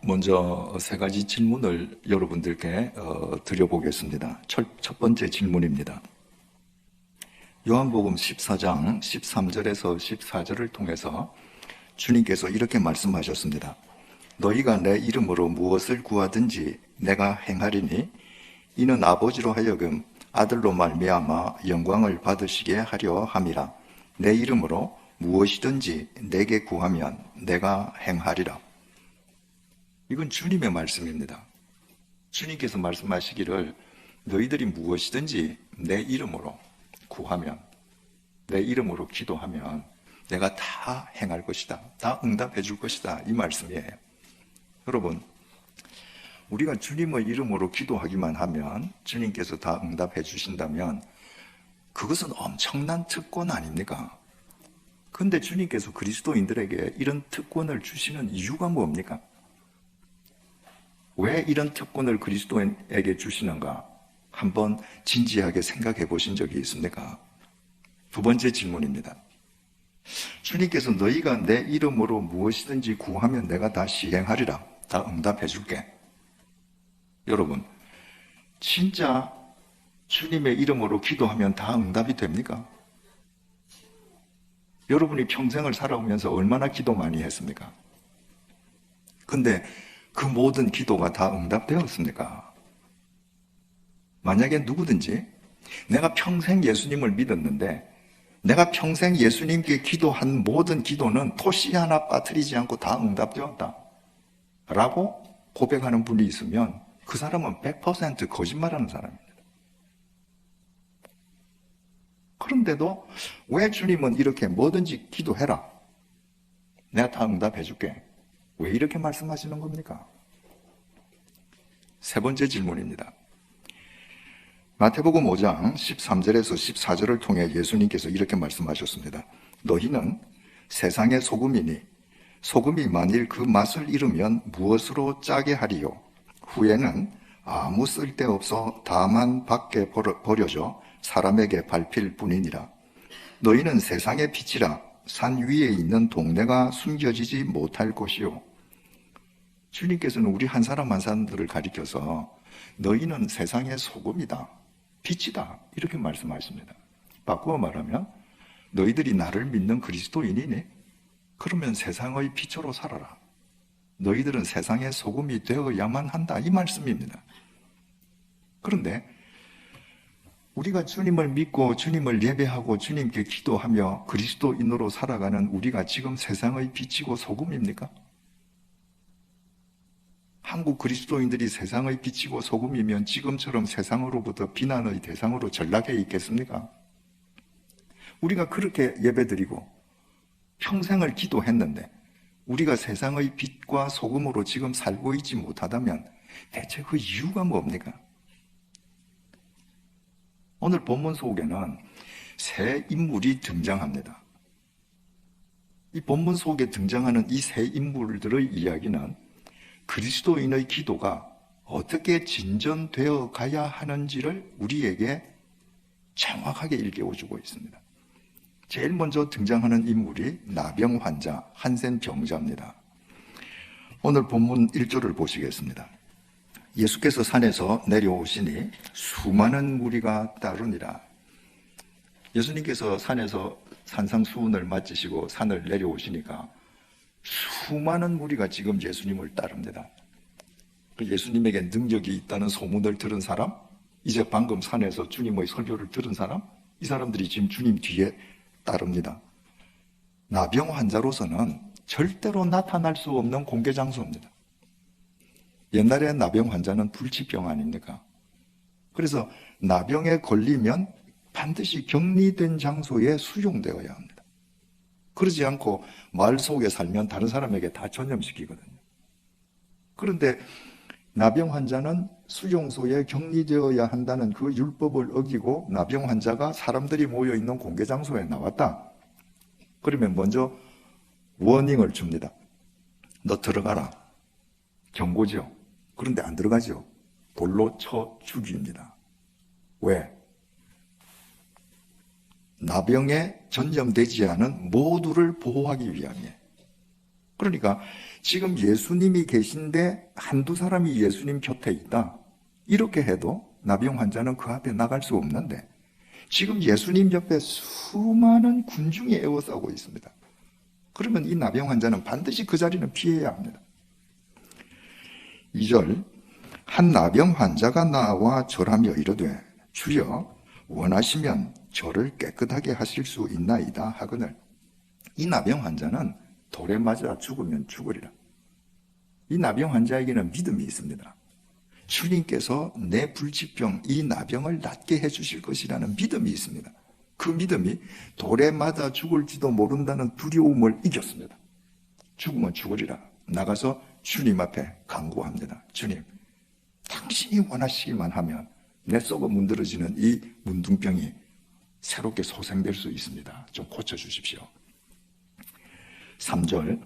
먼저 세 가지 질문을 여러분들께 드려보겠습니다. 첫 번째 질문입니다. 요한복음 14장 13절에서 14절을 통해서 주님께서 이렇게 말씀하셨습니다. 너희가 내 이름으로 무엇을 구하든지 내가 행하리니 이는 아버지로 하여금 아들로 말미암아 영광을 받으시게 하려 함이라. 내 이름으로 무엇이든지 내게 구하면 내가 행하리라. 이건 주님의 말씀입니다. 주님께서 말씀하시기를 너희들이 무엇이든지 내 이름으로 구하면, 내 이름으로 기도하면 내가 다 행할 것이다. 다 응답해 줄 것이다. 이 말씀이에요. 여러분, 우리가 주님의 이름으로 기도하기만 하면 주님께서 다 응답해 주신다면 그것은 엄청난 특권 아닙니까? 그런데 주님께서 그리스도인들에게 이런 특권을 주시는 이유가 뭡니까? 왜 이런 특권을 그리스도인에게 주시는가? 한번 진지하게 생각해 보신 적이 있습니까? 두 번째 질문입니다. 주님께서 너희가 내 이름으로 무엇이든지 구하면 내가 다 시행하리라. 다 응답해 줄게. 여러분, 진짜 주님의 이름으로 기도하면 다 응답이 됩니까? 여러분이 평생을 살아오면서 얼마나 기도 많이 했습니까? 근데 그 모든 기도가 다 응답되었습니까? 만약에 누구든지 내가 평생 예수님을 믿었는데 내가 평생 예수님께 기도한 모든 기도는 토시 하나 빠뜨리지 않고 다 응답되었다 라고 고백하는 분이 있으면 그 사람은 100% 거짓말하는 사람입니다. 그런데도 왜 주님은 이렇게 뭐든지 기도해라, 내가 다 응답해 줄게, 왜 이렇게 말씀하시는 겁니까? 세 번째 질문입니다. 마태복음 5장 13절에서 14절을 통해 예수님께서 이렇게 말씀하셨습니다. 너희는 세상의 소금이니 소금이 만일 그 맛을 잃으면 무엇으로 짜게 하리요? 후에는 아무 쓸데없어 다만 밖에 버려져 사람에게 밟힐 뿐이니라. 너희는 세상의 빛이라. 산 위에 있는 동네가 숨겨지지 못할 것이요. 주님께서는 우리 한 사람 한 사람들을 가리켜서 너희는 세상의 소금이다, 빛이다, 이렇게 말씀하십니다. 바꾸어 말하면 너희들이 나를 믿는 그리스도인이니? 그러면 세상의 빛으로 살아라. 너희들은 세상의 소금이 되어야만 한다, 이 말씀입니다. 그런데 우리가 주님을 믿고 주님을 예배하고 주님께 기도하며 그리스도인으로 살아가는 우리가 지금 세상의 빛이고 소금입니까? 한국 그리스도인들이 세상의 빛이고 소금이면 지금처럼 세상으로부터 비난의 대상으로 전락해 있겠습니까? 우리가 그렇게 예배드리고 평생을 기도했는데 우리가 세상의 빛과 소금으로 지금 살고 있지 못하다면 대체 그 이유가 뭡니까? 오늘 본문 속에는 세 인물이 등장합니다. 이 본문 속에 등장하는 이 세 인물들의 이야기는 그리스도인의 기도가 어떻게 진전되어 가야 하는지를 우리에게 정확하게 일깨워주고 있습니다. 제일 먼저 등장하는 인물이 나병 환자, 한센 병자입니다. 오늘 본문 1절을 보시겠습니다. 예수께서 산에서 내려오시니 수많은 무리가 따르니라. 예수님께서 산에서 산상수훈을 마치시고 산을 내려오시니까 수많은 무리가 지금 예수님을 따릅니다. 예수님에게 능력이 있다는 소문을 들은 사람, 이제 방금 산에서 주님의 설교를 들은 사람, 이 사람들이 지금 주님 뒤에 따릅니다. 나병 환자로서는 절대로 나타날 수 없는 공개 장소입니다. 옛날에 나병 환자는 불치병 아닙니까? 그래서 나병에 걸리면 반드시 격리된 장소에 수용되어야 합니다. 그러지 않고 마을 속에 살면 다른 사람에게 다 전염시키거든요. 그런데 나병 환자는 수용소에 격리되어야 한다는 그 율법을 어기고 나병 환자가 사람들이 모여있는 공개 장소에 나왔다. 그러면 먼저 워닝을 줍니다. 너 들어가라. 경고죠. 그런데 안 들어가죠. 돌로 쳐 죽입니다. 왜? 나병에 전염되지 않은 모두를 보호하기 위함이에요. 그러니까 지금 예수님이 계신데 한두 사람이 예수님 곁에 있다. 이렇게 해도 나병 환자는 그 앞에 나갈 수 없는데 지금 예수님 옆에 수많은 군중이 에워싸고 있습니다. 그러면 이 나병 환자는 반드시 그 자리는 피해야 합니다. 2절, 한 나병 환자가 나와 절하며 이르되 주여 원하시면 저를 깨끗하게 하실 수 있나이다 하거늘. 이 나병 환자는 돌에 맞아 죽으면 죽으리라. 이 나병 환자에게는 믿음이 있습니다. 주님께서 내 불치병, 이 나병을 낫게 해주실 것이라는 믿음이 있습니다. 그 믿음이 돌에 맞아 죽을지도 모른다는 두려움을 이겼습니다. 죽으면 죽으리라. 나가서 주님 앞에 간구합니다. 주님, 당신이 원하시기만 하면 내 썩어 문드러지는 이 문둥병이 새롭게 소생될 수 있습니다. 좀 고쳐주십시오. 3절,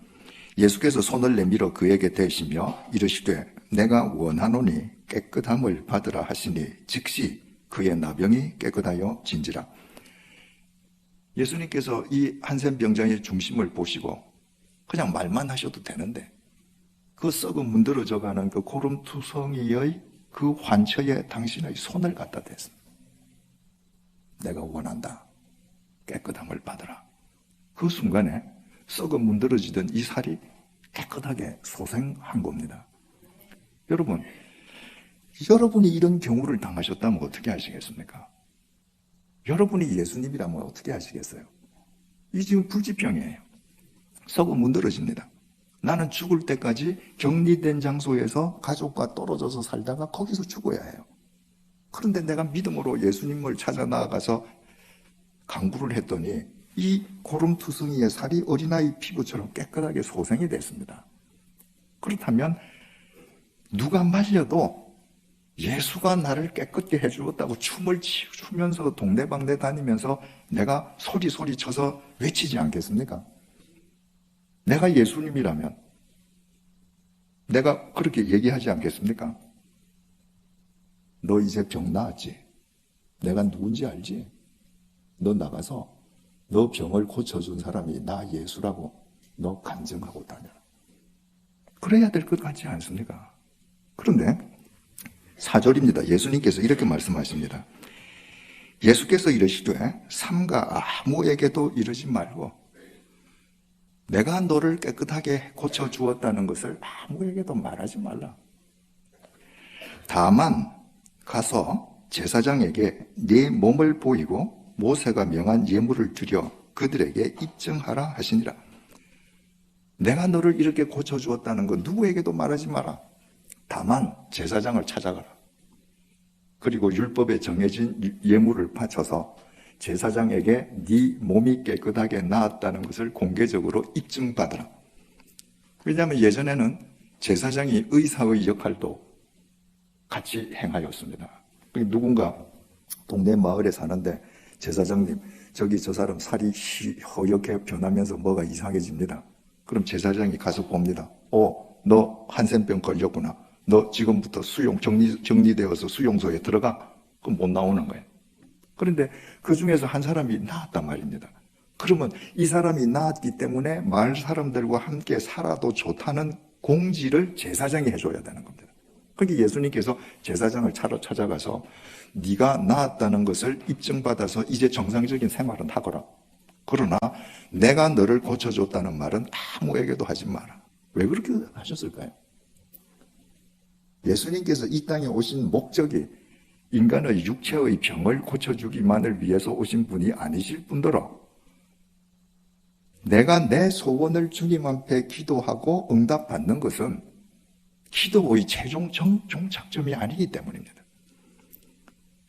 예수께서 손을 내밀어 그에게 대시며 이르시되 내가 원하노니 깨끗함을 받으라 하시니 즉시 그의 나병이 깨끗하여 진지라. 예수님께서 이 한센병자의 중심을 보시고 그냥 말만 하셔도 되는데 그 썩어 문드러져가는 그 고름투성이의 그 환처에 당신의 손을 갖다 댔습니다. 내가 원한다. 깨끗함을 받으라. 그 순간에 썩어 문드러지던 이 살이 깨끗하게 소생한 겁니다. 여러분, 여러분이 이런 경우를 당하셨다면 어떻게 하시겠습니까? 여러분이 예수님이라면 어떻게 하시겠어요? 이 지금 불치병이에요. 썩어 문드러집니다. 나는 죽을 때까지 격리된 장소에서 가족과 떨어져서 살다가 거기서 죽어야 해요. 그런데 내가 믿음으로 예수님을 찾아 나아가서 간구를 했더니 이 고름투성이의 살이 어린아이 피부처럼 깨끗하게 소생이 됐습니다. 그렇다면 누가 말려도 예수가 나를 깨끗게 해주었다고 춤을 추면서 동네방네 다니면서 내가 소리 쳐서 외치지 않겠습니까? 내가 예수님이라면 내가 그렇게 얘기하지 않겠습니까? 너 이제 병 나았지? 내가 누군지 알지? 너 나가서 너 병을 고쳐준 사람이 나 예수라고 너 간증하고 다녀라. 그래야 될 것 같지 않습니까? 그런데 4절입니다. 예수님께서 이렇게 말씀하십니다. 예수께서 이르시되 삼가 아무에게도 이르지 말고 내가 너를 깨끗하게 고쳐주었다는 것을 아무에게도 말하지 말라. 다만 가서 제사장에게 네 몸을 보이고 모세가 명한 예물을 드려 그들에게 입증하라 하시니라. 내가 너를 이렇게 고쳐주었다는 것 누구에게도 말하지 마라. 다만 제사장을 찾아가라. 그리고 율법에 정해진 예물을 바쳐서 제사장에게 네 몸이 깨끗하게 나았다는 것을 공개적으로 입증받으라. 왜냐하면 예전에는 제사장이 의사의 역할도 같이 행하였습니다. 누군가 동네 마을에 사는데 제사장님, 저기 저 사람 살이 허옇게 변하면서 뭐가 이상해집니다. 그럼 제사장이 가서 봅니다. 너 한센병 걸렸구나. 너 지금부터 정리되어서 수용소에 들어가. 그럼 못 나오는 거예요. 그런데 그 중에서 한 사람이 나았단 말입니다. 그러면 이 사람이 나았기 때문에 마을 사람들과 함께 살아도 좋다는 공지를 제사장이 해줘야 되는 겁니다. 그러니까 예수님께서 제사장을 찾아가서 네가 나았다는 것을 입증받아서 이제 정상적인 생활은 하거라. 그러나 내가 너를 고쳐줬다는 말은 아무에게도 하지 마라. 왜 그렇게 하셨을까요? 예수님께서 이 땅에 오신 목적이 인간의 육체의 병을 고쳐주기만을 위해서 오신 분이 아니실 뿐더러 내가 내 소원을 주님 앞에 기도하고 응답받는 것은 기도의 최종 종착점이 아니기 때문입니다.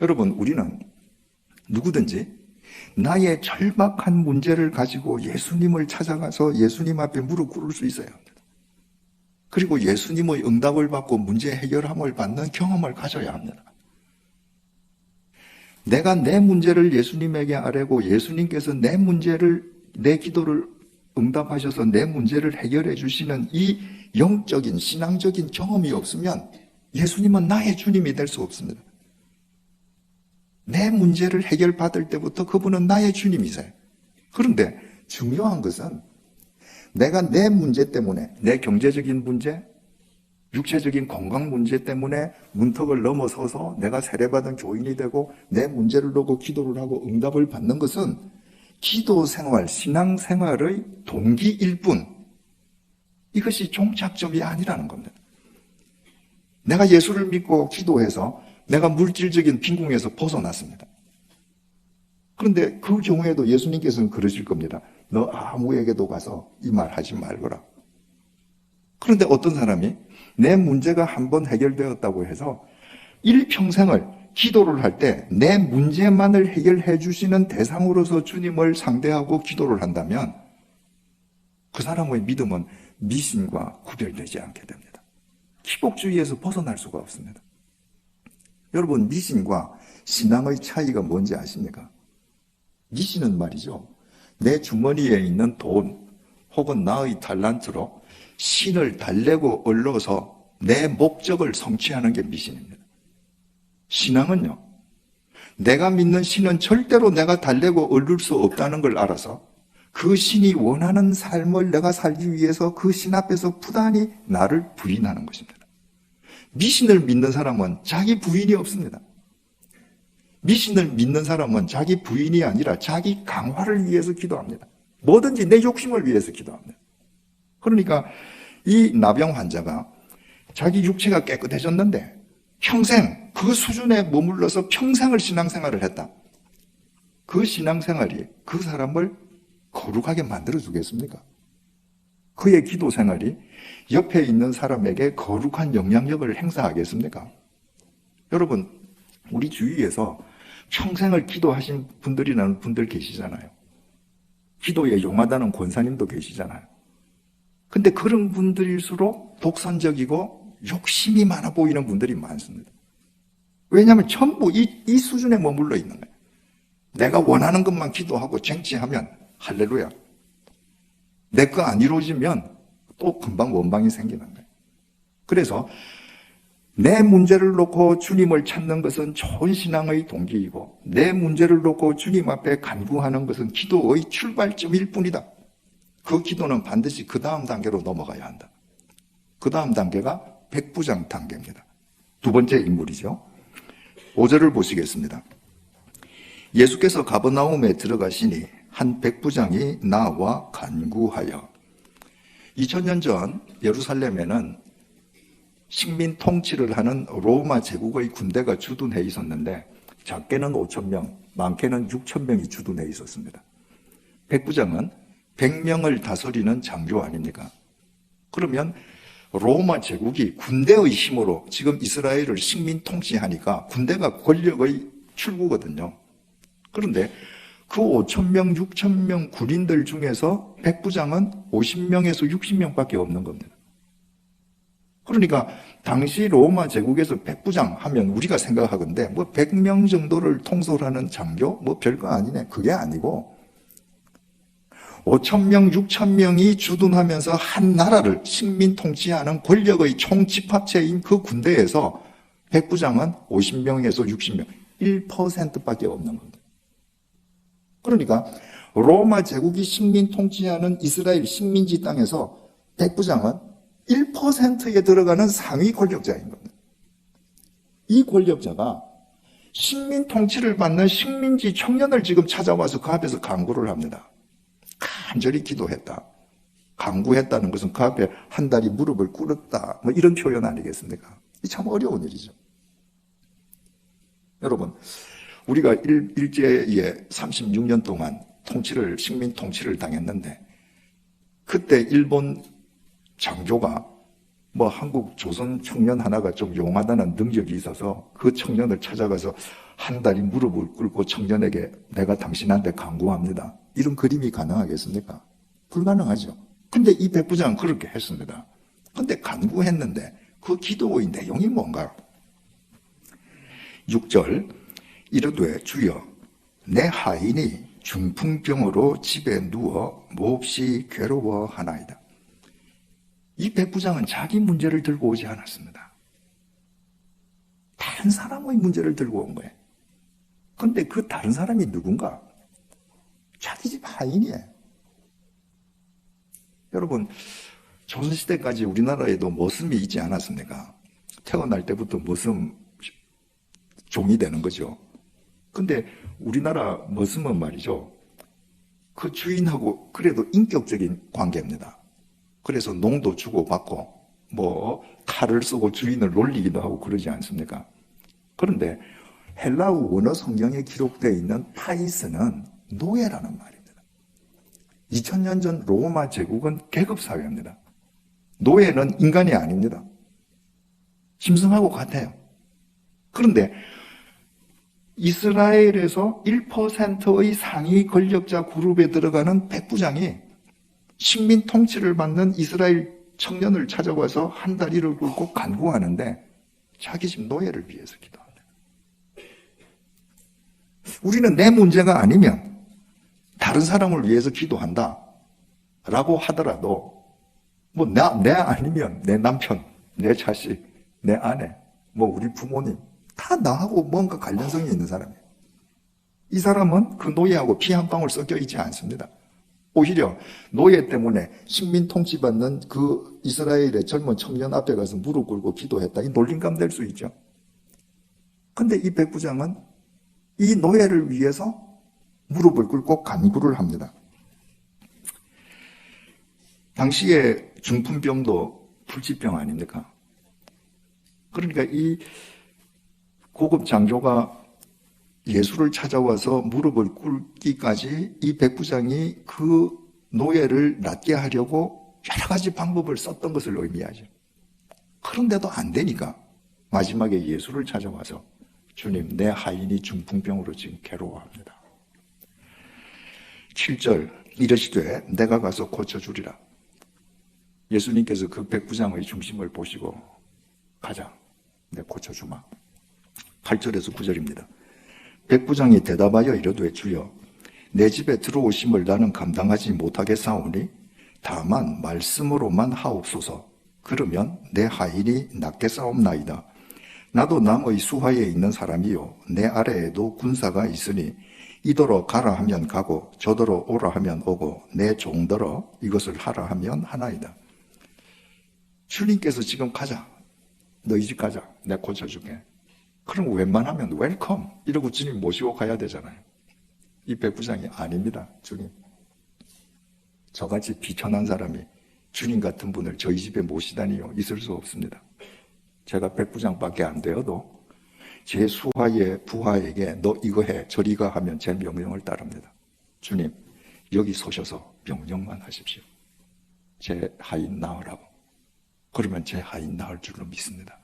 여러분, 우리는 누구든지 나의 절박한 문제를 가지고 예수님을 찾아가서 예수님 앞에 무릎 꿇을 수 있어야 합니다. 그리고 예수님의 응답을 받고 문제 해결함을 받는 경험을 가져야 합니다. 내가 내 문제를 예수님에게 아뢰고 예수님께서 내 기도를 응답하셔서 내 문제를 해결해 주시는 이 영적인 신앙적인 경험이 없으면 예수님은 나의 주님이 될 수 없습니다. 내 문제를 해결받을 때부터 그분은 나의 주님이세요. 그런데 중요한 것은 내가 내 문제 때문에, 내 경제적인 문제, 육체적인 건강 문제 때문에 문턱을 넘어서서 내가 세례받은 교인이 되고 내 문제를 놓고 기도를 하고 응답을 받는 것은 기도 생활, 신앙 생활의 동기일 뿐, 이것이 종착점이 아니라는 겁니다. 내가 예수를 믿고 기도해서 내가 물질적인 빈궁에서 벗어났습니다. 그런데 그 경우에도 예수님께서는 그러실 겁니다. 너 아무에게도 가서 이 말 하지 말거라. 그런데 어떤 사람이 내 문제가 한번 해결되었다고 해서 일평생을 기도를 할 때 내 문제만을 해결해 주시는 대상으로서 주님을 상대하고 기도를 한다면 그 사람의 믿음은 미신과 구별되지 않게 됩니다. 기복주의에서 벗어날 수가 없습니다. 여러분, 미신과 신앙의 차이가 뭔지 아십니까? 미신은 말이죠, 내 주머니에 있는 돈 혹은 나의 달란트로 신을 달래고 얻어서 내 목적을 성취하는 게 미신입니다. 신앙은요, 내가 믿는 신은 절대로 내가 달래고 얻을 수 없다는 걸 알아서 그 신이 원하는 삶을 내가 살기 위해서 그 신 앞에서 부단히 나를 부인하는 것입니다. 미신을 믿는 사람은 자기 부인이 없습니다. 미신을 믿는 사람은 자기 부인이 아니라 자기 강화를 위해서 기도합니다. 뭐든지 내 욕심을 위해서 기도합니다. 그러니까 이 나병 환자가 자기 육체가 깨끗해졌는데 평생 그 수준에 머물러서 평생을 신앙생활을 했다. 그 신앙생활이 그 사람을 거룩하게 만들어주겠습니까? 그의 기도 생활이 옆에 있는 사람에게 거룩한 영향력을 행사하겠습니까? 여러분, 우리 주위에서 평생을 기도하신 분들이라는 분들 계시잖아요. 기도에 용하다는 권사님도 계시잖아요. 근데 그런 분들일수록 독선적이고 욕심이 많아 보이는 분들이 많습니다. 왜냐하면 전부 이 수준에 머물러 있는 거예요. 내가 원하는 것만 기도하고 쟁취하면 할렐루야. 내 거 안 이루어지면 또 금방 원방이 생기는 거예요. 그래서 내 문제를 놓고 주님을 찾는 것은 좋은 신앙의 동기이고 내 문제를 놓고 주님 앞에 간구하는 것은 기도의 출발점일 뿐이다. 그 기도는 반드시 그 다음 단계로 넘어가야 한다. 그 다음 단계가 백부장 단계입니다. 두 번째 인물이죠. 5절을 보시겠습니다. 예수께서 가버나움에 들어가시니 한 백부장이 나와 간구하여. 2000년 전 예루살렘에는 식민 통치를 하는 로마 제국의 군대가 주둔해 있었는데 작게는 5,000명, 많게는 6,000명이 주둔해 있었습니다. 백부장은 100명을 다스리는 장교 아닙니까? 그러면 로마 제국이 군대의 힘으로 지금 이스라엘을 식민 통치하니까 군대가 권력의 출구거든요. 그런데 그 5,000명, 6,000명 군인들 중에서 백부장은 50명에서 60명밖에 없는 겁니다. 그러니까 당시 로마 제국에서 백부장 하면 우리가 생각하건대 뭐 100명 정도를 통솔하는 장교? 뭐 별거 아니네. 그게 아니고 5,000명, 6,000명이 주둔하면서 한 나라를 식민 통치하는 권력의 총집합체인 그 군대에서 백부장은 50명에서 60명, 1%밖에 없는 겁니다. 그러니까 로마 제국이 식민 통치하는 이스라엘 식민지 땅에서 백부장은 1%에 들어가는 상위 권력자인 겁니다. 이 권력자가 식민 통치를 받는 식민지 청년을 지금 찾아와서 그 앞에서 간구를 합니다. 간절히 기도했다. 간구했다는 것은 그 앞에 한 다리 무릎을 꿇었다. 뭐 이런 표현 아니겠습니까? 참 어려운 일이죠. 여러분, 우리가 일제에 36년 동안 식민 통치를 당했는데 그때 일본 장교가 뭐 한국 조선 청년 하나가 좀 용하다는 능력이 있어서 그 청년을 찾아가서 한 다리 무릎을 꿇고 청년에게 내가 당신한테 간구합니다. 이런 그림이 가능하겠습니까? 불가능하죠. 근데 이 백부장은 그렇게 했습니다. 근데 간구했는데 그 기도의 내용이 뭔가? 6절 이르되 주여 내 하인이 중풍병으로 집에 누워 몹시 괴로워하나이다. 이 백부장은 자기 문제를 들고 오지 않았습니다. 다른 사람의 문제를 들고 온 거예요. 그런데 그 다른 사람이 누군가? 자기 집 하인이에요. 여러분, 조선시대까지 우리나라에도 머슴이 있지 않았습니까? 태어날 때부터 머슴 종이 되는 거죠. 근데 우리나라 머슴은 말이죠, 그 주인하고 그래도 인격적인 관계입니다. 그래서 농도 주고받고 뭐 칼을 쓰고 주인을 놀리기도 하고 그러지 않습니까? 그런데 헬라어 원어 성경에 기록되어 있는 파이스는 노예라는 말입니다. 2000년 전 로마 제국은 계급사회입니다. 노예는 인간이 아닙니다. 짐승하고 같아요. 그런데 이스라엘에서 1%의 상위 권력자 그룹에 들어가는 백부장이 식민 통치를 받는 이스라엘 청년을 찾아와서 한 다리를 굴고 간구하는데 자기 집 노예를 위해서 기도합니다. 우리는 내 문제가 아니면 다른 사람을 위해서 기도한다 라고 하더라도 뭐 내 아니면 내 남편, 내 자식, 내 아내, 뭐 우리 부모님 다 나하고 뭔가 관련성이 있는 사람이에요. 이 사람은 그 노예하고 피 한 방울 섞여 있지 않습니다. 오히려 노예 때문에 식민 통치받는 그 이스라엘의 젊은 청년 앞에 가서 무릎 꿇고 기도했다. 이 놀림감 될 수 있죠. 근데 이 백부장은 이 노예를 위해서 무릎을 꿇고 간구를 합니다. 당시에 중풍병도 불치병 아닙니까? 그러니까 이 고급 장교가 예수를 찾아와서 무릎을 꿇기까지 이 백부장이 그 노예를 낫게 하려고 여러 가지 방법을 썼던 것을 의미하죠. 그런데도 안 되니까 마지막에 예수를 찾아와서 주님, 내 하인이 중풍병으로 지금 괴로워합니다. 7절 이르시되 내가 가서 고쳐주리라. 예수님께서 그 백부장의 중심을 보시고 가자, 내가 고쳐주마. 8절에서 9절입니다. 백부장이 대답하여 이르되 주여 내 집에 들어오심을 나는 감당하지 못하겠사오니 다만 말씀으로만 하옵소서. 그러면 내 하인이 낫겠사옵나이다. 나도 남의 수하에 있는 사람이요 내 아래에도 군사가 있으니 이더러 가라 하면 가고 저더러 오라 하면 오고 내 종더러 이것을 하라 하면 하나이다. 주님께서 지금 가자, 너희 집 가자, 내가 고쳐줄게. 그럼 웬만하면 웰컴 이러고 주님 모시고 가야 되잖아요. 이 백부장이 아닙니다. 주님, 저같이 비천한 사람이 주님 같은 분을 저희 집에 모시다니요, 있을 수 없습니다. 제가 백부장밖에 안 되어도 제 수하의 부하에게 너 이거 해 저리 가 하면 제 명령을 따릅니다. 주님, 여기 서셔서 명령만 하십시오. 제 하인 낳으라고. 그러면 제 하인 낳을 줄로 믿습니다.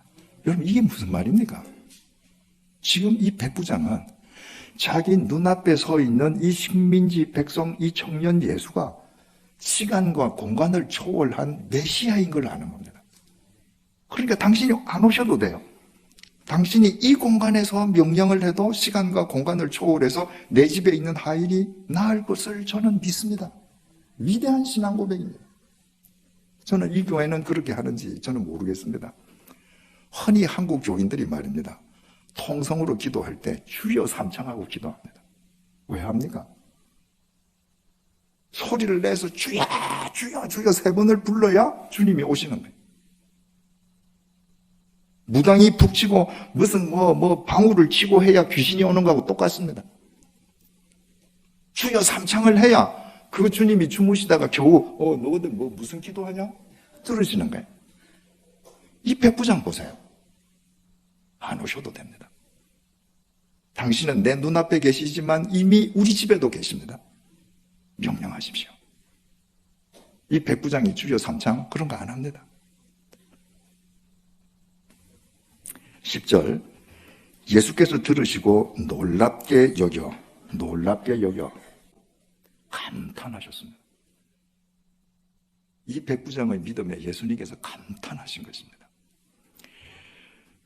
여러분, 이게 무슨 말입니까? 지금 이 백부장은 자기 눈앞에 서 있는 이 식민지 백성, 이 청년 예수가 시간과 공간을 초월한 메시아인 걸 아는 겁니다. 그러니까 당신이 안 오셔도 돼요. 당신이 이 공간에서 명령을 해도 시간과 공간을 초월해서 내 집에 있는 하인이 나을 것을 저는 믿습니다. 위대한 신앙 고백입니다. 저는 이 교회는 그렇게 하는지 저는 모르겠습니다. 흔히 한국 교인들이 말입니다. 통성으로 기도할 때 주여 삼창하고 기도합니다. 왜 합니까? 소리를 내서 주여 주여 주여 3번을 불러야 주님이 오시는 거예요. 무당이 푹 치고 무슨 방울을 치고 해야 귀신이 오는 거하고 똑같습니다. 주여 삼창을 해야 그 주님이 주무시다가 겨우 너희들 무슨 기도하냐? 들으시는 거예요. 이 백부장 보세요. 안 오셔도 됩니다. 당신은 내 눈앞에 계시지만 이미 우리 집에도 계십니다. 명령하십시오. 이 백부장이 주여 삼창 그런 거 안 합니다. 10절 예수께서 들으시고 놀랍게 여겨 감탄하셨습니다. 이 백부장의 믿음에 예수님께서 감탄하신 것입니다.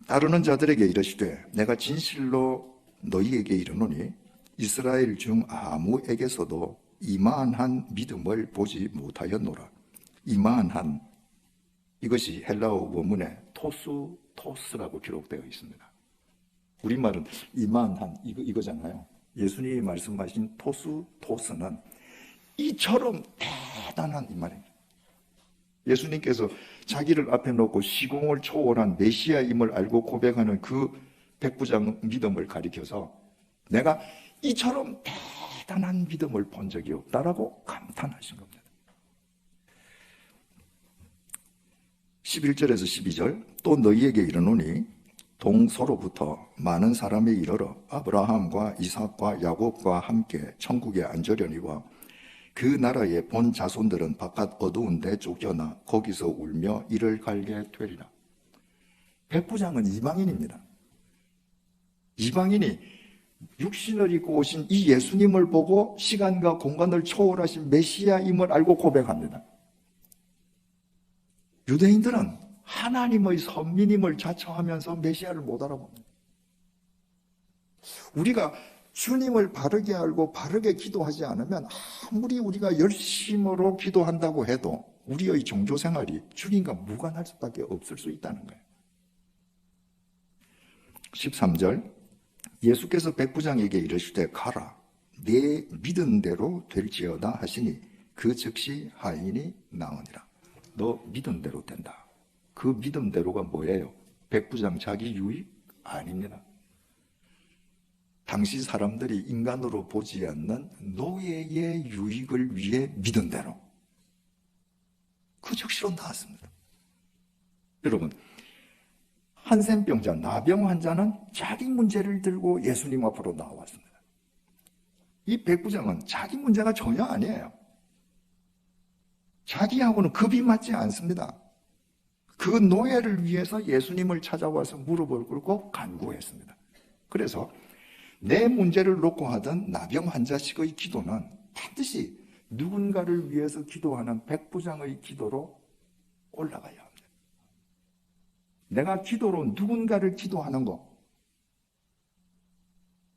따르는 자들에게 이르시되 내가 진실로 너희에게 이르노니 이스라엘 중 아무에게서도 이만한 믿음을 보지 못하였노라. 이만한, 이것이 헬라어 원문에 토스라고 기록되어 있습니다. 우리말은 이만한 이거잖아요. 예수님이 말씀하신 토스는 이처럼 대단한 이 말입니다. 예수님께서 자기를 앞에 놓고 시공을 초월한 메시아임을 알고 고백하는 그 백부장 믿음을 가리켜서 내가 이처럼 대단한 믿음을 본 적이 없다라고 감탄하신 겁니다. 11절에서 12절 또 너희에게 이르노니 동서로부터 많은 사람이 이르러 아브라함과 이삭과 야곱과 함께 천국에 앉으려니와 그 나라의 본 자손들은 바깥 어두운 데 쫓겨나 거기서 울며 이를 갈게 되리라. 백부장은 이방인입니다. 이방인이 육신을 입고 오신 이 예수님을 보고 시간과 공간을 초월하신 메시아임을 알고 고백합니다. 유대인들은 하나님의 선민임을 자처하면서 메시아를 못 알아봅니다. 우리가 주님을 바르게 알고 바르게 기도하지 않으면 아무리 우리가 열심으로 기도한다고 해도 우리의 종교 생활이 주님과 무관할 수밖에 없을 수 있다는 거예요. 13절 예수께서 백부장에게 이르시되 가라 네 믿은 대로 될지어다 하시니 그 즉시 하인이 나으니라. 너 믿은 대로 된다. 그 믿음대로가 뭐예요? 백부장 자기 유익? 아닙니다. 당시 사람들이 인간으로 보지 않는 노예의 유익을 위해 믿은 대로 그 즉시로 나왔습니다. 여러분, 한센병자, 나병 환자는 자기 문제를 들고 예수님 앞으로 나왔습니다. 이 백부장은 자기 문제가 전혀 아니에요. 자기하고는 급이 맞지 않습니다. 그 노예를 위해서 예수님을 찾아와서 무릎을 꿇고 간구했습니다. 그래서 내 문제를 놓고 하던 나병 환자식의 기도는 반드시 누군가를 위해서 기도하는 백부장의 기도로 올라가야 합니다. 내가 기도로 누군가를 기도하는 거,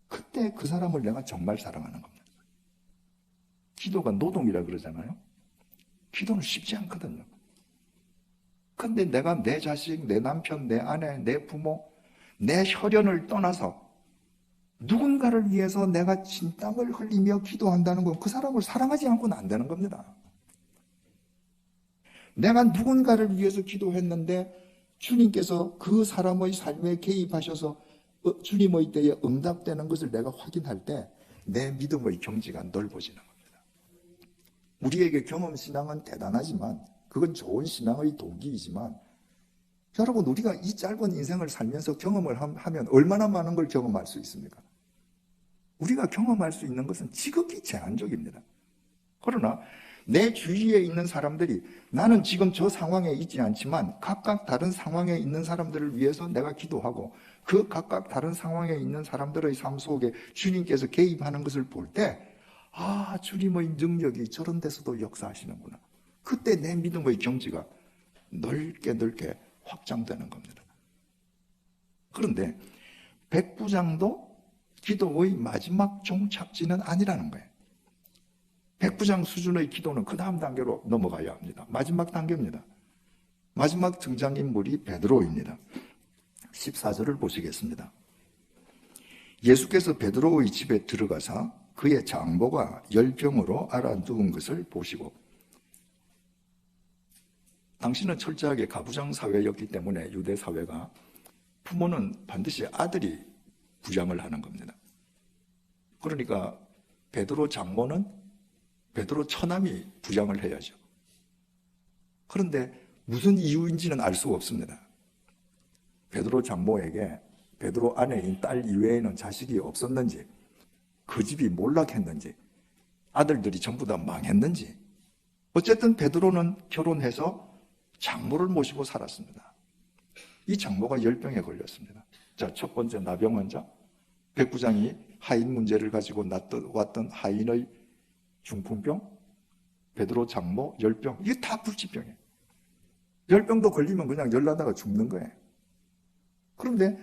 그때 그 사람을 내가 정말 사랑하는 겁니다. 기도가 노동이라 그러잖아요. 기도는 쉽지 않거든요. 근데 내가 내 자식, 내 남편, 내 아내, 내 부모, 내 혈연을 떠나서 누군가를 위해서 내가 진땀을 흘리며 기도한다는 건 그 사람을 사랑하지 않고는 안 되는 겁니다. 내가 누군가를 위해서 기도했는데 주님께서 그 사람의 삶에 개입하셔서 주님의 때에 응답되는 것을 내가 확인할 때 내 믿음의 경지가 넓어지는 겁니다. 우리에게 경험신앙은 대단하지만 그건 좋은 신앙의 동기이지만 여러분, 우리가 이 짧은 인생을 살면서 경험을 하면 얼마나 많은 걸 경험할 수 있습니까? 우리가 경험할 수 있는 것은 지극히 제한적입니다. 그러나 내 주위에 있는 사람들이 나는 지금 저 상황에 있지 않지만 각각 다른 상황에 있는 사람들을 위해서 내가 기도하고 그 각각 다른 상황에 있는 사람들의 삶 속에 주님께서 개입하는 것을 볼 때 아, 주님의 능력이 저런 데서도 역사하시는구나. 그때 내 믿음의 경지가 넓게 확장되는 겁니다. 그런데 백부장도 기도의 마지막 종착지는 아니라는 거예요. 백부장 수준의 기도는 그 다음 단계로 넘어가야 합니다. 마지막 단계입니다. 마지막 등장인물이 베드로입니다. 14절을 보시겠습니다. 예수께서 베드로의 집에 들어가사 그의 장모가 열병으로 앓아누운 것을 보시고, 당시는 철저하게 가부장 사회였기 때문에 유대 사회가 부모는 반드시 아들이 부양을 하는 겁니다. 그러니까 베드로 장모는 베드로 처남이 부양을 해야죠. 그런데 무슨 이유인지는 알 수 없습니다. 베드로 장모에게 베드로 아내인 딸 이외에는 자식이 없었는지, 그 집이 몰락했는지, 아들들이 전부 다 망했는지, 어쨌든 베드로는 결혼해서 장모를 모시고 살았습니다. 이 장모가 열병에 걸렸습니다. 자, 첫 번째 나병 환자, 백부장이 하인 문제를 가지고 왔던 하인의 중풍병, 베드로 장모 열병, 이게 다 불치병이에요. 열병도 걸리면 그냥 열나다가 죽는 거예요. 그런데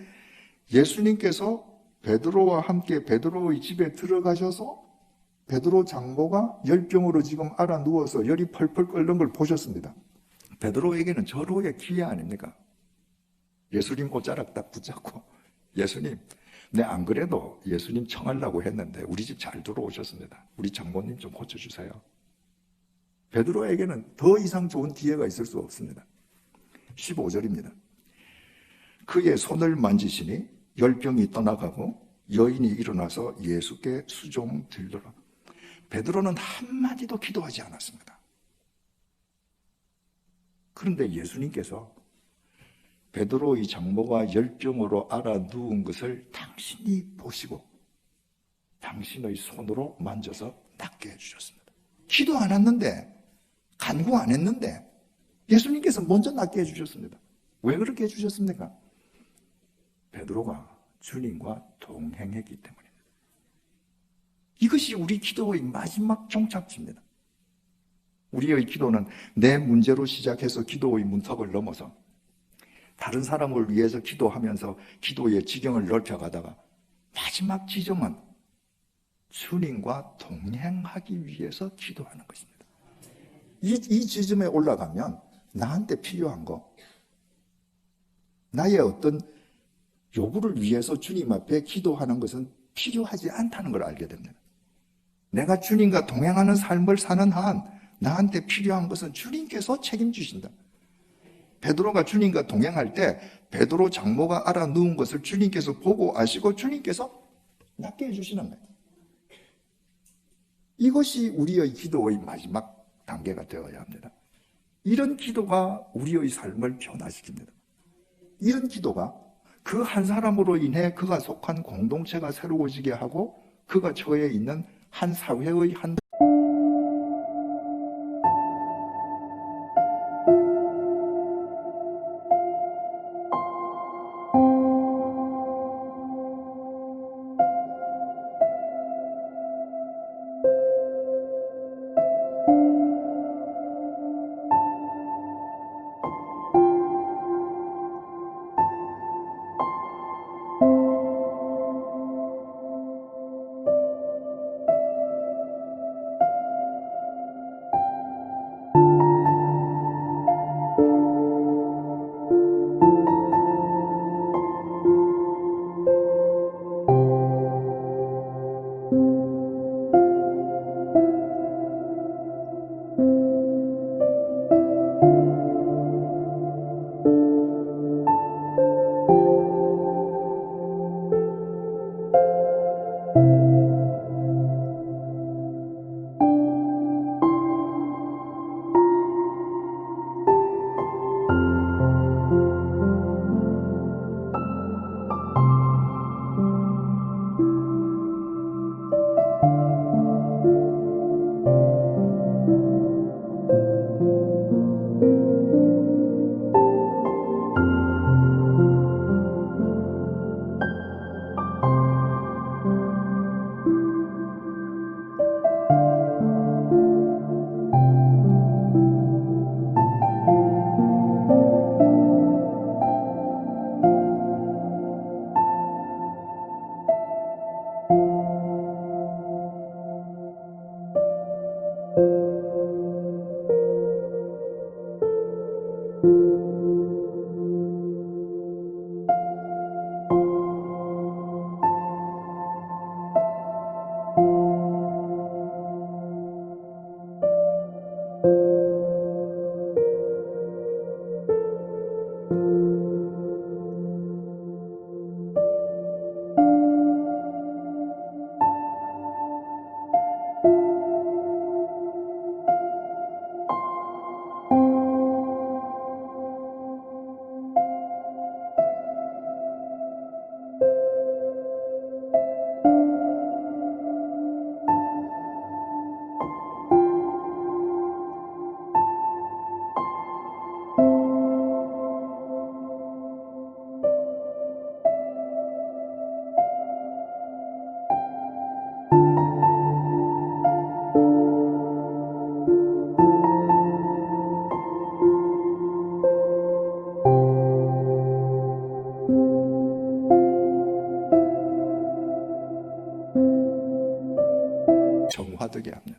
예수님께서 베드로와 함께 베드로의 집에 들어가셔서 베드로 장모가 열병으로 지금 앓아 누워서 열이 펄펄 끓는 걸 보셨습니다. 베드로에게는 절호의 기회 아닙니까? 예수님 옷자락 딱 붙잡고, 예수님, 네, 안 그래도 예수님 청하려고 했는데 우리 집 잘 들어오셨습니다. 우리 장모님 좀 고쳐주세요. 베드로에게는 더 이상 좋은 기회가 있을 수 없습니다. 15절입니다. 그의 손을 만지시니 열병이 떠나가고 여인이 일어나서 예수께 수종들더라. 베드로는 한마디도 기도하지 않았습니다. 그런데 예수님께서 베드로의 장모가 열병으로 앓아 누운 것을 당신이 보시고 당신의 손으로 만져서 낫게 해주셨습니다. 기도 안 했는데, 간구 안 했는데 예수님께서 먼저 낫게 해주셨습니다. 왜 그렇게 해주셨습니까? 베드로가 주님과 동행했기 때문입니다. 이것이 우리 기도의 마지막 종착지입니다. 우리의 기도는 내 문제로 시작해서 기도의 문턱을 넘어서 다른 사람을 위해서 기도하면서 기도의 지경을 넓혀가다가 마지막 지점은 주님과 동행하기 위해서 기도하는 것입니다. 이 지점에 올라가면 나한테 필요한 거, 나의 어떤 요구를 위해서 주님 앞에 기도하는 것은 필요하지 않다는 걸 알게 됩니다. 내가 주님과 동행하는 삶을 사는 한 나한테 필요한 것은 주님께서 책임지신다. 베드로가 주님과 동행할 때 베드로 장모가 앓아 누운 것을 주님께서 보고 아시고 주님께서 낫게 해주시는 거예요. 이것이 우리의 기도의 마지막 단계가 되어야 합니다. 이런 기도가 우리의 삶을 변화시킵니다. 이런 기도가 그 한 사람으로 인해 그가 속한 공동체가 새로워지게 하고 그가 처해 있는 한 사회의 한 정화되게 합니다.